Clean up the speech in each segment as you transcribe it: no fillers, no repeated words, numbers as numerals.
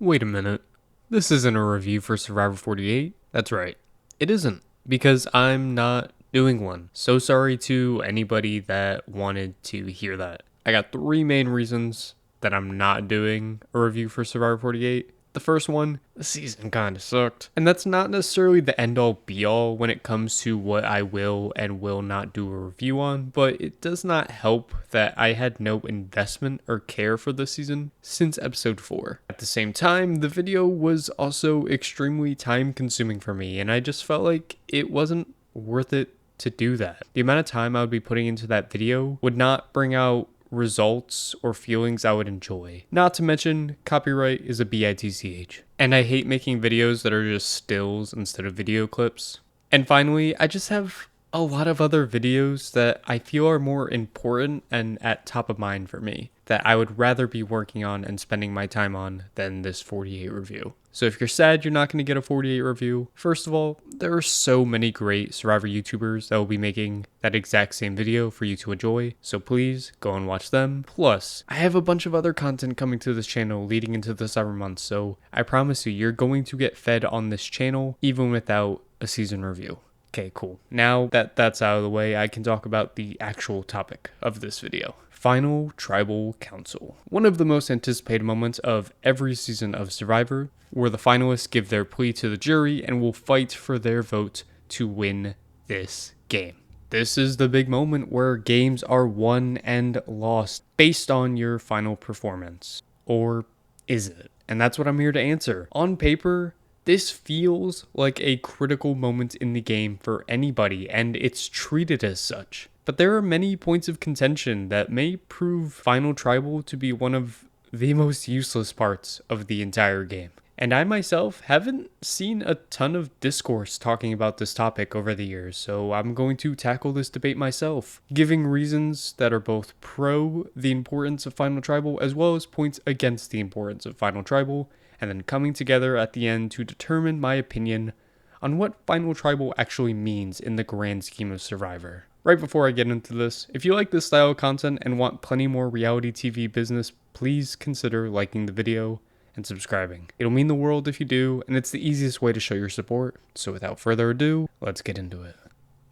Wait a minute. This isn't a review for Survivor 48? That's right. It isn't, because I'm not doing one. So sorry to anybody that wanted to hear that. I got three main reasons that I'm not doing a review for Survivor 48. The first one, the season kinda sucked. And that's not necessarily the end all be all when it comes to what I will and will not do a review on, but it does not help that I had no investment or care for the season since episode 4. At the same time, the video was also extremely time consuming for me, and I just felt like it wasn't worth it to do that. The amount of time I would be putting into that video would not bring out results or feelings I would enjoy. Not to mention, copyright is a bitch. And I hate making videos that are just stills instead of video clips. And finally, I just have a lot of other videos that I feel are more important and at top of mind for me, that I would rather be working on and spending my time on than this 48 review. So if you're sad you're not going to get a 48 review, first of all, there are so many great Survivor YouTubers that will be making that exact same video for you to enjoy, so please go and watch them. Plus, I have a bunch of other content coming to this channel leading into the summer months, so I promise you're going to get fed on this channel even without a season review. Okay, cool. Now that that's out of the way, I can talk about the actual topic of this video. Final Tribal Council. One of the most anticipated moments of every season of Survivor, where the finalists give their plea to the jury and will fight for their vote to win this game. This is the big moment where games are won and lost based on your final performance. Or is it? And that's what I'm here to answer. On paper, this feels like a critical moment in the game for anybody, and it's treated as such. But there are many points of contention that may prove Final Tribal to be one of the most useless parts of the entire game. And I myself haven't seen a ton of discourse talking about this topic over the years, so I'm going to tackle this debate myself, giving reasons that are both pro the importance of Final Tribal as well as points against the importance of Final Tribal, and then coming together at the end to determine my opinion on what Final Tribal actually means in the grand scheme of Survivor. Right before I get into this, if you like this style of content and want plenty more reality TV business, please consider liking the video and subscribing. It'll mean the world if you do, and it's the easiest way to show your support. So without further ado, let's get into it.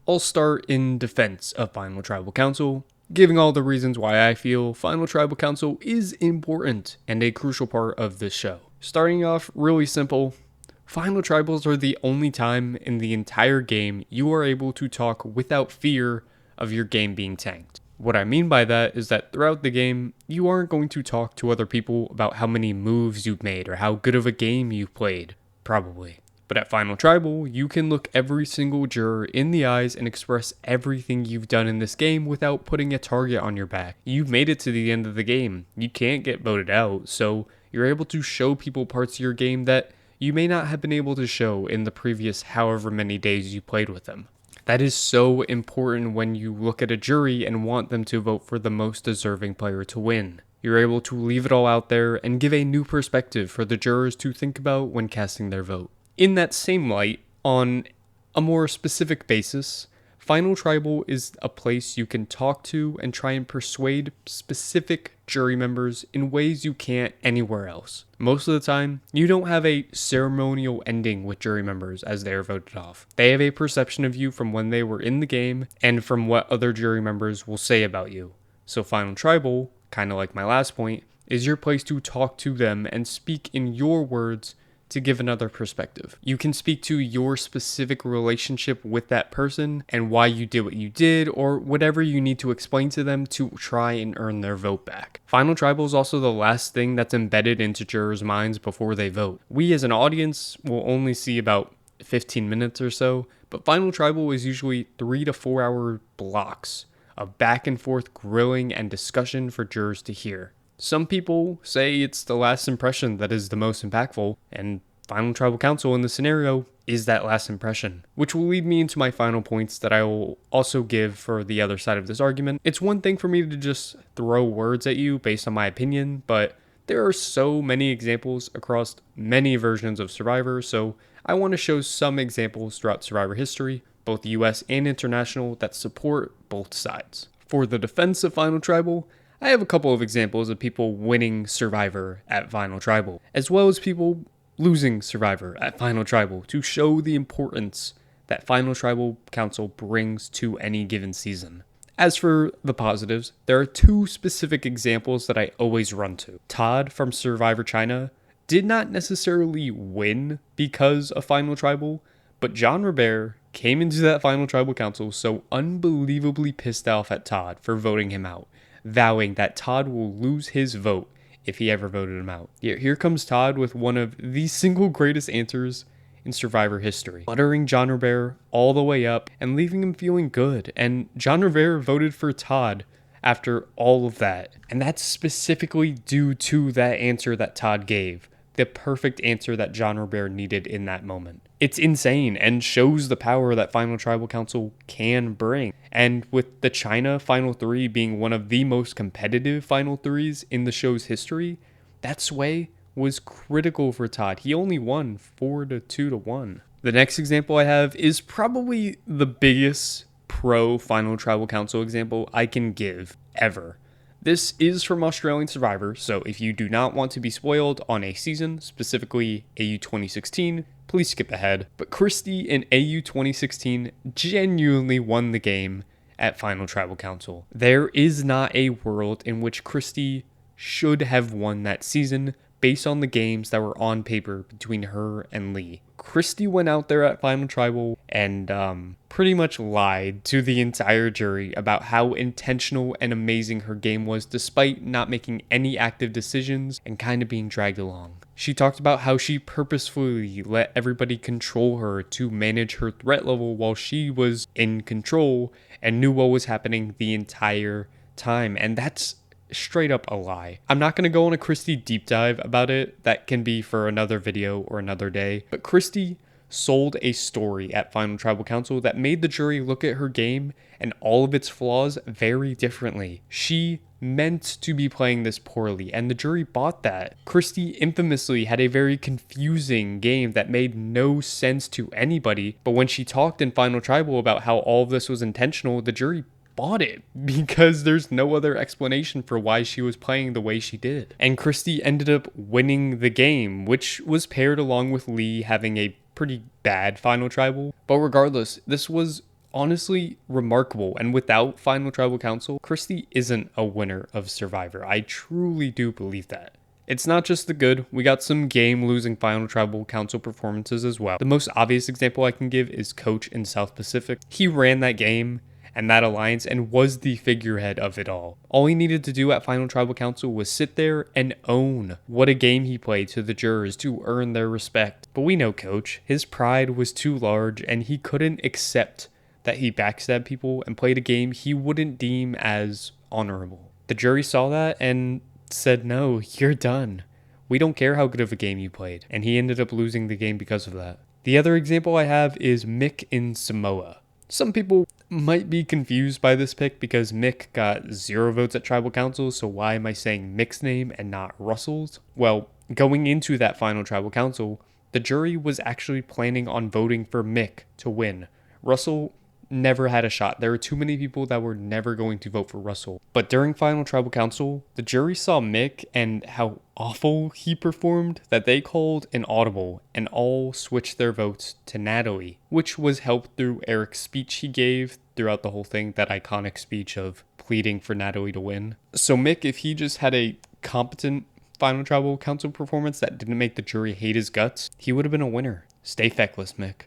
I'll start in defense of Final Tribal Council, giving all the reasons why I feel Final Tribal Council is important and a crucial part of this show. Starting off really simple, Final Tribals are the only time in the entire game you are able to talk without fear of your game being tanked. What I mean by that is that throughout the game, you aren't going to talk to other people about how many moves you've made or how good of a game you've played, probably. But at Final Tribal, you can look every single juror in the eyes and express everything you've done in this game without putting a target on your back. You've made it to the end of the game. You can't get voted out, so you're able to show people parts of your game that you may not have been able to show in the previous however many days you played with them. That is so important when you look at a jury and want them to vote for the most deserving player to win. You're able to leave it all out there and give a new perspective for the jurors to think about when casting their vote. In that same light, on a more specific basis, Final Tribal is a place you can talk to and try and persuade specific jury members in ways you can't anywhere else. Most of the time, you don't have a ceremonial ending with jury members as they are voted off. They have a perception of you from when they were in the game and from what other jury members will say about you. So Final Tribal, kind of like my last point, is your place to talk to them and speak in your words to give another perspective. You can speak to your specific relationship with that person and why you did what you did, or whatever you need to explain to them to try and earn their vote back. Final Tribal is also the last thing that's embedded into jurors' minds before they vote. We as an audience will only see about 15 minutes or so, but Final Tribal is usually 3 to 4 hour blocks of back and forth grilling and discussion for jurors to hear. Some people say it's the last impression that is the most impactful, and Final Tribal Council in this scenario is that last impression, which will lead me into my final points that I will also give for the other side of this argument. It's one thing for me to just throw words at you based on my opinion, but there are so many examples across many versions of Survivor, so I want to show some examples throughout Survivor history, both US and international, that support both sides. For the defense of Final Tribal, I have a couple of examples of people winning Survivor at Final Tribal, as well as people losing Survivor at Final Tribal to show the importance that Final Tribal Council brings to any given season. As for the positives, there are two specific examples that I always run to. Todd from Survivor China did not necessarily win because of Final Tribal, but John Robert came into that Final Tribal Council so unbelievably pissed off at Todd for voting him out, vowing that Todd will lose his vote if he ever voted him out. Yet here comes Todd with one of the single greatest answers in Survivor history, buttering John Robert all the way up and leaving him feeling good. And John Robert voted for Todd after all of that. And that's specifically due to that answer that Todd gave, the perfect answer that John Robert needed in that moment. It's insane and shows the power that Final Tribal Council can bring. And with the China Final 3 being one of the most competitive Final 3s in the show's history, that sway was critical for Todd. He only won 4-2-1. The next example I have is probably the biggest pro Final Tribal Council example I can give ever. This is from Australian Survivor, so if you do not want to be spoiled on a season, specifically AU 2016, please skip ahead. But Christy in AU 2016 genuinely won the game at Final Tribal Council. There is not a world in which Christy should have won that season based on the games that were on paper between her and Lee. Christy went out there at Final Tribal and pretty much lied to the entire jury about how intentional and amazing her game was despite not making any active decisions and kind of being dragged along. She talked about how she purposefully let everybody control her to manage her threat level while she was in control and knew what was happening the entire time. And that's straight up a lie. I'm not going to go on a Christy deep dive about it. That can be for another video or another day. But Christy sold a story at Final Tribal Council that made the jury look at her game and all of its flaws very differently. She meant to be playing this poorly, and the jury bought that. Christy infamously had a very confusing game that made no sense to anybody, but when she talked in Final Tribal about how all of this was intentional, the jury bought it because there's no other explanation for why she was playing the way she did. And Christy ended up winning the game, which was paired along with Lee having a pretty bad Final Tribal. But regardless, this was honestly remarkable, and without Final Tribal Council, Christy isn't a winner of Survivor. I truly do believe that. It's not just the good, we got some game-losing Final Tribal Council performances as well. The most obvious example I can give is Coach in South Pacific. He ran that game and that alliance and was the figurehead of it all. All he needed to do at Final Tribal Council was sit there and own what a game he played to the jurors to earn their respect. But we know Coach, his pride was too large and he couldn't accept that he backstabbed people and played a game he wouldn't deem as honorable. The jury saw that and said, no, you're done. We don't care how good of a game you played. And he ended up losing the game because of that. The other example I have is Mick in Samoa. Some people might be confused by this pick because Mick got 0 votes at Tribal Council, so why am I saying Mick's name and not Russell's? Well, going into that Final Tribal Council, the jury was actually planning on voting for Mick to win. Russell never had a shot. There were too many people that were never going to vote for Russell. But during Final Tribal Council, the jury saw Mick and how awful he performed that they called an audible and all switched their votes to Natalie, which was helped through Eric's speech he gave throughout the whole thing, that iconic speech of pleading for Natalie to win. So Mick, if he just had a competent Final Tribal Council performance that didn't make the jury hate his guts, he would have been a winner. Stay feckless, Mick.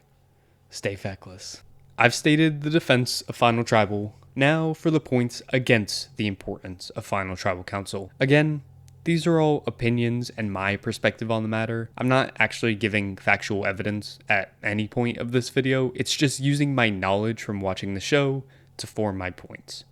Stay feckless. I've stated the defense of Final Tribal. Now for the points against the importance of Final Tribal Council. Again, these are all opinions and my perspective on the matter. I'm not actually giving factual evidence at any point of this video. It's just using my knowledge from watching the show to form my points.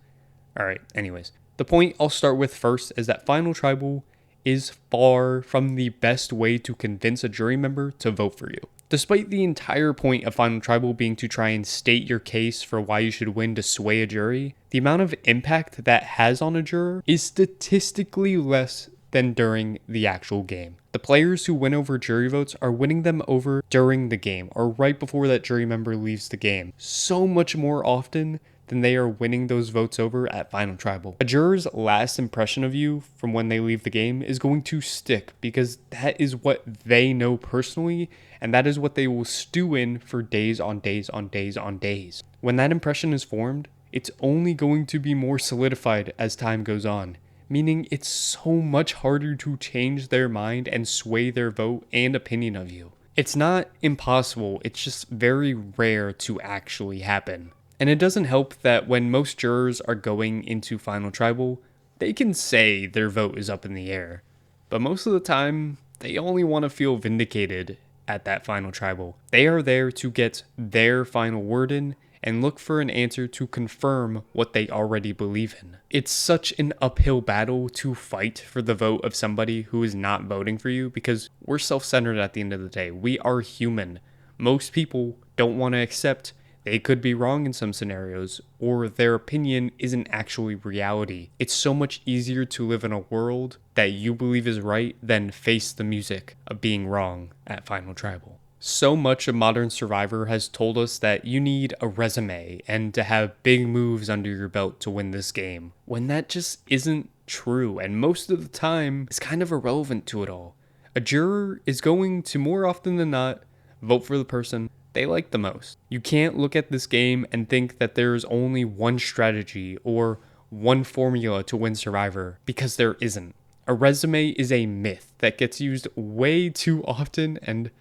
Alright, anyways. The point I'll start with first is that Final Tribal is far from the best way to convince a jury member to vote for you. Despite the entire point of Final Tribal being to try and state your case for why you should win to sway a jury, the amount of impact that has on a juror is statistically less than during the actual game. The players who win over jury votes are winning them over during the game or right before that jury member leaves the game, so much more often then they are winning those votes over at Final Tribal. A juror's last impression of you from when they leave the game is going to stick because that is what they know personally, and that is what they will stew in for days on days on days on days. When that impression is formed, it's only going to be more solidified as time goes on, meaning it's so much harder to change their mind and sway their vote and opinion of you. It's not impossible, it's just very rare to actually happen. And it doesn't help that when most jurors are going into Final Tribal, they can say their vote is up in the air. But most of the time, they only want to feel vindicated at that Final Tribal. They are there to get their final word in and look for an answer to confirm what they already believe in. It's such an uphill battle to fight for the vote of somebody who is not voting for you because we're self-centered at the end of the day. We are human. Most people don't want to accept they could be wrong in some scenarios, or their opinion isn't actually reality. It's so much easier to live in a world that you believe is right than face the music of being wrong at Final Tribal. So much of Modern Survivor has told us that you need a resume and to have big moves under your belt to win this game, when that just isn't true, and most of the time is kind of irrelevant to it all. A juror is going to, more often than not, vote for the person they like the most. You can't look at this game and think that there's only one strategy or one formula to win Survivor, because there isn't. A resume is a myth that gets used way too often and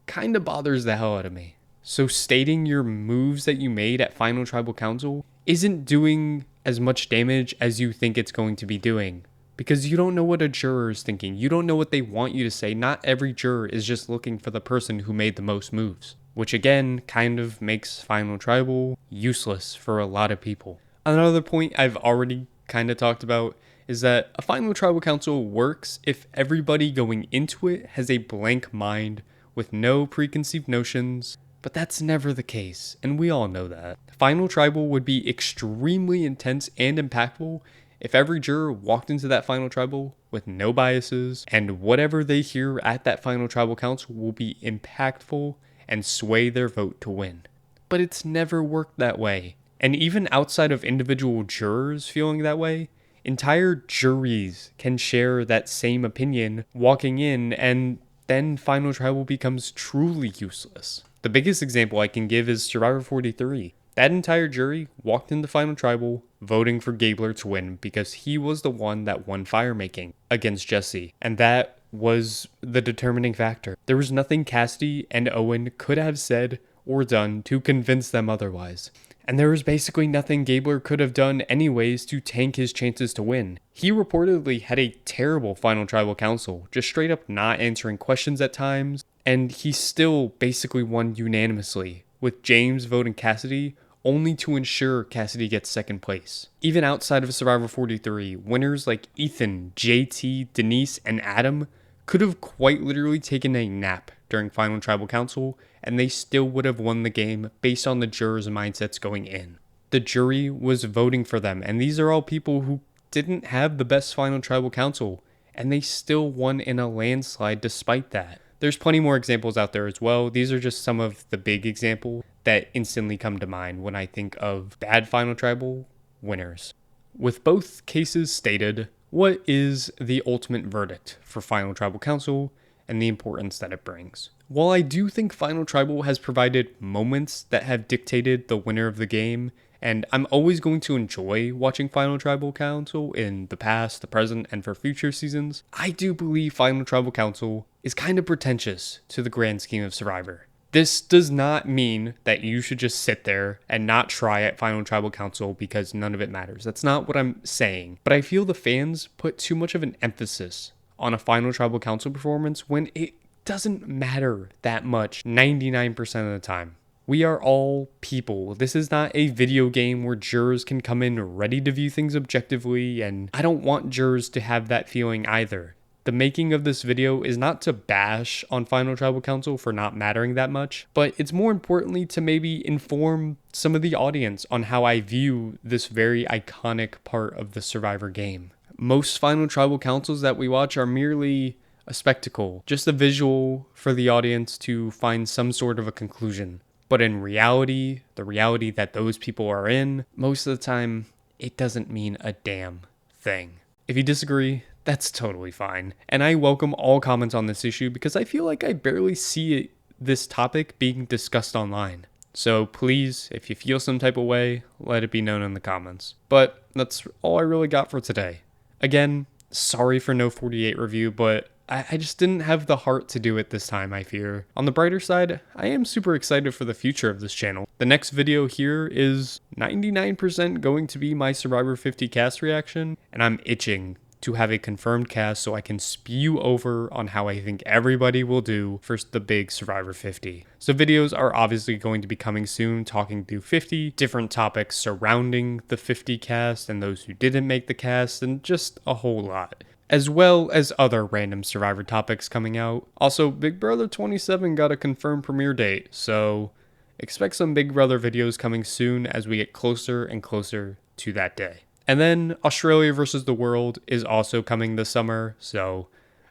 kind of bothers the hell out of me. So stating your moves that you made at Final Tribal Council isn't doing as much damage as you think it's going to be doing, because you don't know what a juror is thinking. You don't know what they want you to say. Not every juror is just looking for the person who made the most moves, which again kind of makes Final Tribal useless for a lot of people. Another point I've already kind of talked about is that a Final Tribal Council works if everybody going into it has a blank mind with no preconceived notions, but that's never the case, and we all know that. Final Tribal would be extremely intense and impactful if every juror walked into that Final Tribal with no biases, and whatever they hear at that Final Tribal Council will be impactful and sway their vote to win. But it's never worked that way. And even outside of individual jurors feeling that way, entire juries can share that same opinion walking in, and then Final Tribal becomes truly useless. The biggest example I can give is Survivor 43. That entire jury walked into Final Tribal voting for Gabler to win because he was the one that won firemaking against Jesse, and that was the determining factor. There was nothing Cassidy and Owen could have said or done to convince them otherwise. And there was basically nothing Gabler could have done anyways to tank his chances to win. He reportedly had a terrible Final Tribal Council, just straight up not answering questions at times, and he still basically won unanimously, with James voting Cassidy only to ensure Cassidy gets second place. Even outside of Survivor 43, winners like Ethan, JT, Denise, and Adam could have quite literally taken a nap during Final Tribal Council, and they still would have won the game based on the jurors' mindsets going in. The jury was voting for them, and these are all people who didn't have the best Final Tribal Council, and they still won in a landslide despite that. There's plenty more examples out there as well. These are just some of the big examples that instantly come to mind when I think of bad Final Tribal winners. With both cases stated, what is the ultimate verdict for Final Tribal Council and the importance that it brings? While I do think Final Tribal has provided moments that have dictated the winner of the game, and I'm always going to enjoy watching Final Tribal Council in the past, the present, and for future seasons, I do believe Final Tribal Council is kind of pretentious to the grand scheme of Survivor. This does not mean that you should just sit there and not try at Final Tribal Council because none of it matters. That's not what I'm saying. But I feel the fans put too much of an emphasis on a Final Tribal Council performance when it doesn't matter that much 99% of the time. We are all people. This is not a video game where jurors can come in ready to view things objectively, and I don't want jurors to have that feeling either. The making of this video is not to bash on Final Tribal Council for not mattering that much, but it's more importantly to maybe inform some of the audience on how I view this very iconic part of the Survivor game. Most Final Tribal Councils that we watch are merely a spectacle, just a visual for the audience to find some sort of a conclusion. But in reality, the reality that those people are in, most of the time, it doesn't mean a damn thing. If you disagree, that's totally fine. And I welcome all comments on this issue because I feel like I barely see this topic being discussed online. So please, if you feel some type of way, let it be known in the comments. But that's all I really got for today. Again, sorry for no 48 review, but I just didn't have the heart to do it this time, I fear. On the brighter side, I am super excited for the future of this channel. The next video here is 99% going to be my Survivor 50 cast reaction, and I'm itching to have a confirmed cast so I can spew over on how I think everybody will do for the big Survivor 50. So videos are obviously going to be coming soon, talking through 50 different topics surrounding the 50 cast and those who didn't make the cast, and just a whole lot, as well as other random Survivor topics coming out. Also, Big Brother 27 got a confirmed premiere date, so expect some Big Brother videos coming soon as we get closer and closer to that day. And then Australia versus the World is also coming this summer, so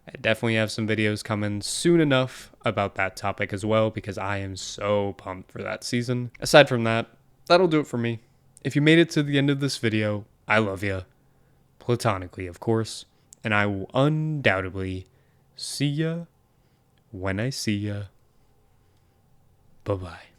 I definitely have some videos coming soon enough about that topic as well, because I am so pumped for that season. Aside from that, that'll do it for me. If you made it to the end of this video, I love you. Platonically, of course. And I will undoubtedly see ya when I see ya. Bye-bye.